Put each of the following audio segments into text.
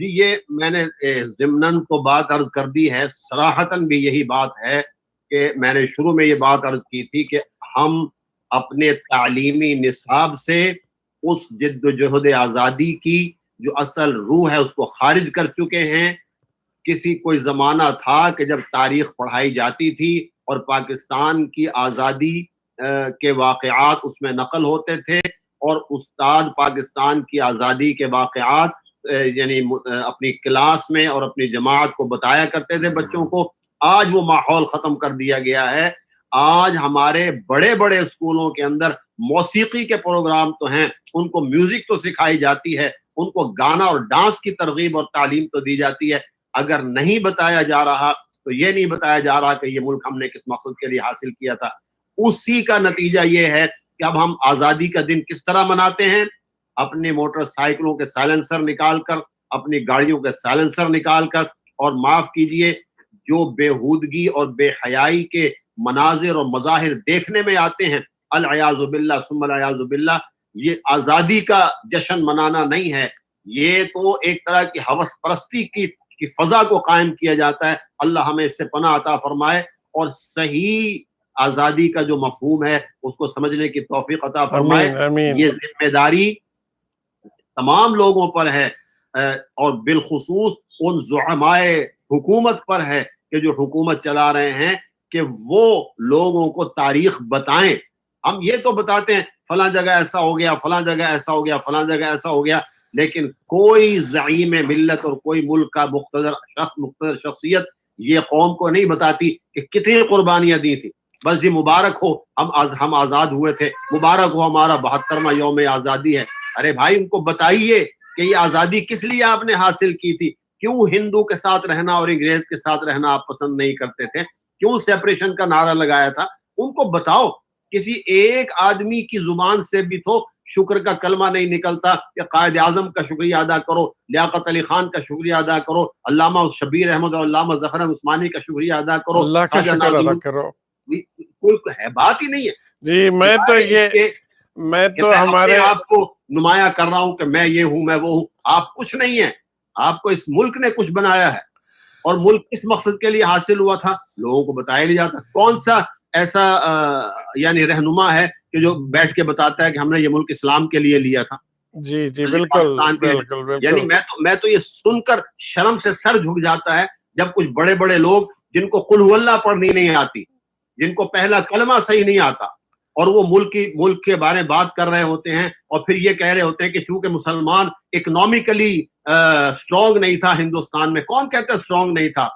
جی یہ میں نے ضمناً تو بات عرض کر دی ہے، صراحتاً بھی یہی بات ہے کہ میں نے شروع میں یہ بات عرض کی تھی کہ ہم اپنے تعلیمی نصاب سے اس جد و جہد آزادی کی جو اصل روح ہے اس کو خارج کر چکے ہیں۔ کسی کوئی زمانہ تھا کہ جب تاریخ پڑھائی جاتی تھی اور پاکستان کی آزادی کے واقعات اس میں نقل ہوتے تھے، اور استاد پاکستان کی آزادی کے واقعات یعنی اپنی کلاس میں اور اپنی جماعت کو بتایا کرتے تھے بچوں کو۔ آج وہ ماحول ختم کر دیا گیا ہے۔ آج ہمارے بڑے بڑے اسکولوں کے اندر موسیقی کے پروگرام تو ہیں، ان کو میوزک تو سکھائی جاتی ہے، ان کو گانا اور ڈانس کی ترغیب اور تعلیم تو دی جاتی ہے۔ اگر نہیں بتایا جا رہا تو یہ نہیں بتایا جا رہا کہ یہ ملک ہم نے کس مقصد کے لیے حاصل کیا تھا۔ اسی کا نتیجہ یہ ہے کہ اب ہم آزادی کا دن کس طرح مناتے ہیں؟ اپنی موٹر سائیکلوں کے سائلنسر نکال کر، اپنی گاڑیوں کے سائلنسر نکال کر، اور معاف کیجئے جو بےہودگی اور بے حیائی کے مناظر اور مظاہر دیکھنے میں آتے ہیں، العیاذ باللہ ثم العیاذ باللہ، یہ آزادی کا جشن منانا نہیں ہے، یہ تو ایک طرح کی ہوس پرستی کی فضا کو قائم کیا جاتا ہے۔ اللہ ہمیں اس سے پناہ عطا فرمائے اور صحیح آزادی کا جو مفہوم ہے اس کو سمجھنے کی توفیق عطا فرمائے۔ آمین آمین۔ یہ ذمہ داری تمام لوگوں پر ہے، اور بالخصوص ان زعمائے حکومت پر ہے کہ جو حکومت چلا رہے ہیں، کہ وہ لوگوں کو تاریخ بتائیں۔ ہم یہ تو بتاتے ہیں فلاں جگہ ایسا ہو گیا، فلاں جگہ ایسا ہو گیا، فلاں جگہ ایسا ہو گیا، لیکن کوئی زعیم ملت اور کوئی ملک کا مقتدر شخصیت یہ قوم کو نہیں بتاتی کہ کتنی قربانیاں دی تھی۔ بس جی مبارک ہو ہم آزاد ہوئے تھے، مبارک ہو ہمارا 72واں یوم آزادی ہے۔ ارے بھائی ان کو بتائیے کہ یہ آزادی کس لیے آپ نے حاصل کی تھی، کیوں ہندو کے ساتھ رہنا اور انگریز کے ساتھ رہنا آپ پسند نہیں کرتے تھے، کیوں سیپریشن کا نعرہ لگایا تھا، ان کو بتاؤ۔ کسی ایک آدمی کی زبان سے بھی تو شکر کا کلمہ نہیں نکلتا کہ قائد اعظم کا شکریہ ادا کرو، لیاقت علی خان کا شکریہ ادا کرو، علامہ شبیر احمد اور علامہ ظفر عثمانی کا شکریہ ادا کرو، اللہ کا خواجہ شکر ادا ناظم، کرو۔ کوئی ہے بات ہی نہیں ہے۔ جی میں تو سوائے یہ اس کے میں کہ تو میں اپنے ہمارے آپ کو نمایاں کر رہا ہوں کہ میں یہ ہوں، میں وہ ہوں۔ آپ کچھ نہیں ہیں، آپ کو اس ملک نے کچھ بنایا ہے، اور ملک کس مقصد کے لیے حاصل ہوا تھا لوگوں کو بتایا نہیں جاتا۔ کون سا ایسا یعنی رہنما ہے کہ جو بیٹھ کے بتاتا ہے کہ ہم نے یہ ملک اسلام کے لیے لیا تھا، جی جی یہ بالکل پاکستان کے لیے؟ بالکل یعنی بالکل۔ میں تو یہ سن کر شرم سے سر جھک جاتا ہے جب کچھ بڑے بڑے لوگ جن کو قل ہو اللہ پڑھنی نہیں آتی، جن کو پہلا کلمہ صحیح نہیں آتا، اور وہ ملک کے بارے میں بات کر رہے ہوتے ہیں، اور پھر یہ کہہ رہے ہوتے ہیں کہ چونکہ مسلمان اکنامکلی اسٹرانگ نہیں تھا ہندوستان میں۔ کون کہتا ہے اسٹرانگ نہیں تھا؟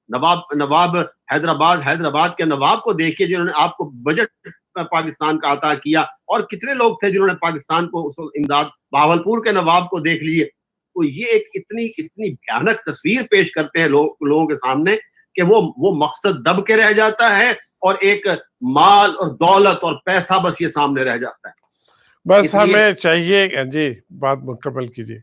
نواب حیدرآباد کے نواب کو دیکھیے جنہوں نے آپ کو بجٹ پاکستان کا عطا کیا، اور کتنے لوگ تھے جنہوں نے پاکستان کو امداد، بہاولپور کے نواب کو دیکھ لیے۔ تو یہ ایک اتنی بھیانک تصویر پیش کرتے ہیں لوگوں کے سامنے کہ وہ مقصد دب کے رہ جاتا ہے، اور ایک مال اور دولت اور پیسہ بس یہ سامنے رہ جاتا ہے۔ بس اس لیے ہمیں چاہیے، جی بات مکمل کیجیے۔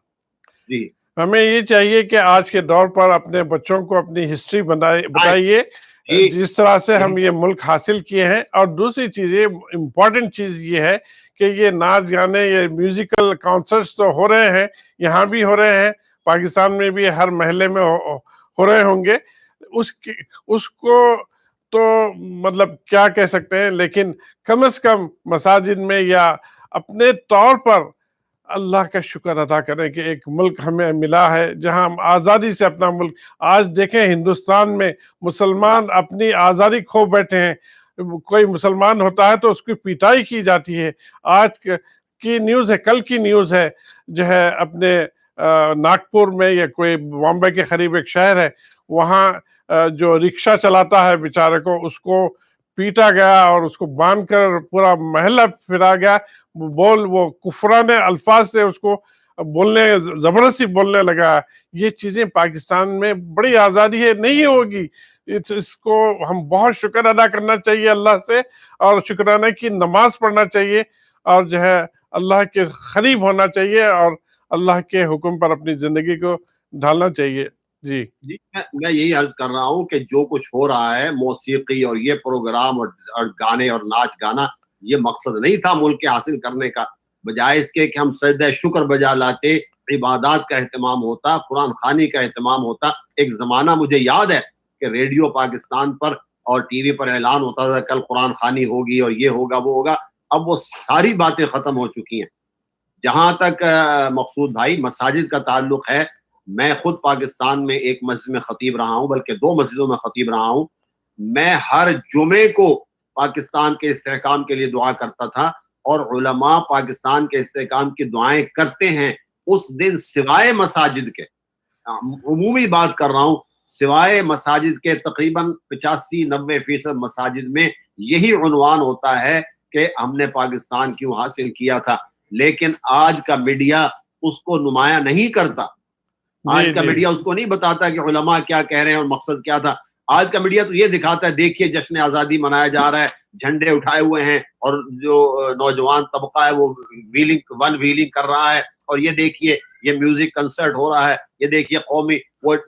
جی ہمیں یہ چاہیے کہ آج کے دور پر اپنے بچوں کو اپنی ہسٹری بتائیے، جی جس طرح سے ہم یہ ملک حاصل کیے ہیں۔ اور دوسری چیز، یہ امپورٹنٹ چیز یہ ہے کہ یہ ناچ گانے، یہ میوزیکل کانسرٹس تو ہو رہے ہیں، یہاں بھی ہو رہے ہیں، پاکستان میں بھی ہر محلے میں ہو رہے ہوں گے۔ اس کو تو مطلب کیا کہہ سکتے ہیں، لیکن کم از کم مساجد میں یا اپنے طور پر اللہ کا شکر ادا کریں کہ ایک ملک ہمیں ملا ہے جہاں ہم آزادی سے اپنا ملک۔ آج دیکھیں ہندوستان میں مسلمان اپنی آزادی کھو بیٹھے ہیں، کوئی مسلمان ہوتا ہے تو اس کی پیٹائی کی جاتی ہے۔ آج کی نیوز ہے، کل کی نیوز ہے، جو ہے اپنے ناگپور میں یا کوئی بامبے کے قریب ایک شہر ہے، وہاں جو رکشہ چلاتا ہے بیچارے کو، اس کو پیٹا گیا اور اس کو باندھ کر پورا محلہ پھرا گیا۔ وہ کفرانے الفاظ سے اس کو زبردستی بولنے لگا۔ یہ چیزیں پاکستان میں بڑی آزادی ہے نہیں ہوگی۔ اس کو ہم بہت شکر ادا کرنا چاہیے اللہ سے، اور شکرانے کی نماز پڑھنا چاہیے، اور جو ہے اللہ کے قریب ہونا چاہیے، اور اللہ کے حکم پر اپنی زندگی کو ڈھالنا چاہیے۔ جی جی میں یہی عرض کر رہا ہوں کہ جو کچھ ہو رہا ہے، موسیقی اور یہ پروگرام اور گانے اور ناچ گانا، یہ مقصد نہیں تھا ملک کے حاصل کرنے کا۔ بجائے اس کے کہ ہم سجدہ شکر بجا لاتے عبادات کا اہتمام ہوتا, قرآن خوانی کا اہتمام ہوتا. ایک زمانہ مجھے یاد ہے کہ ریڈیو پاکستان پر اور ٹی وی پر اعلان ہوتا تھا کل قرآن خوانی ہوگی اور یہ ہوگا وہ ہوگا. اب وہ ساری باتیں ختم ہو چکی ہیں. جہاں تک مقصود بھائی مساجد کا تعلق ہے, میں خود پاکستان میں ایک مسجد میں خطیب رہا ہوں, بلکہ 2 مسجدوں میں خطیب رہا ہوں. میں ہر جمعے کو پاکستان کے استحکام کے لیے دعا کرتا تھا, اور علماء پاکستان کے استحکام کی دعائیں کرتے ہیں اس دن, سوائے مساجد کے, عمومی بات کر رہا ہوں, سوائے مساجد کے تقریباً 85-90% مساجد میں یہی عنوان ہوتا ہے کہ ہم نے پاکستان کیوں حاصل کیا تھا. لیکن آج کا میڈیا اس کو نمایاں نہیں کرتا. آج کا میڈیا اس کو نہیں بتاتا کہ علماء کیا کہہ رہے ہیں اور مقصد کیا تھا. آج کا میڈیا تو یہ دکھاتا ہے دیکھیے جشن آزادی منایا جا رہا ہے, جھنڈے اٹھائے ہوئے ہیں, اور جو نوجوان طبقہ ہے وہ ویلنگ کر رہا ہے, اور یہ دیکھیے یہ میوزک کنسرٹ ہو رہا ہے, یہ دیکھیے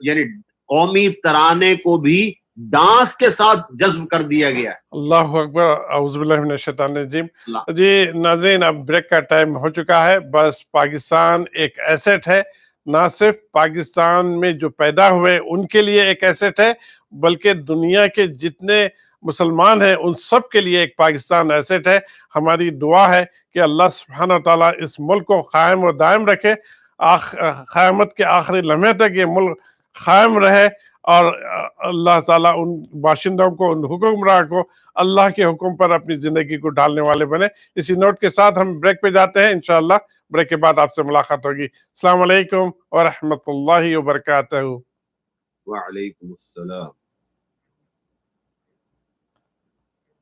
یعنی قومی ترانے کو بھی ڈانس کے ساتھ جذب کر دیا گیا ہے. اللہ اکبر, اعوذ باللہ من الشیطان الرجیم. جی ناظرین, اب بریک کا ٹائم ہو چکا ہے. بس پاکستان ایک ایسٹ ہے, نہ صرف پاکستان میں جو پیدا ہوئے ان کے لیے ایک ایسٹ ہے, بلکہ دنیا کے جتنے مسلمان ہیں ان سب کے لیے ایک پاکستان ایسٹ ہے. ہماری دعا ہے کہ اللہ سبحانہ و تعالیٰ اس ملک کو قائم و دائم رکھے, قیامت کے آخری لمحے تک یہ ملک قائم رہے, اور اللہ تعالیٰ ان باشندوں کو, ان حکمراں کو اللہ کے حکم پر اپنی زندگی کو ڈالنے والے بنے. اسی نوٹ کے ساتھ ہم بریک پہ جاتے ہیں. انشاءاللہ بریک کے بعد آپ سے ملاقات ہوگی. السلام علیکم ورحمۃ اللہ وبرکاتہ. وعلیکم السلام.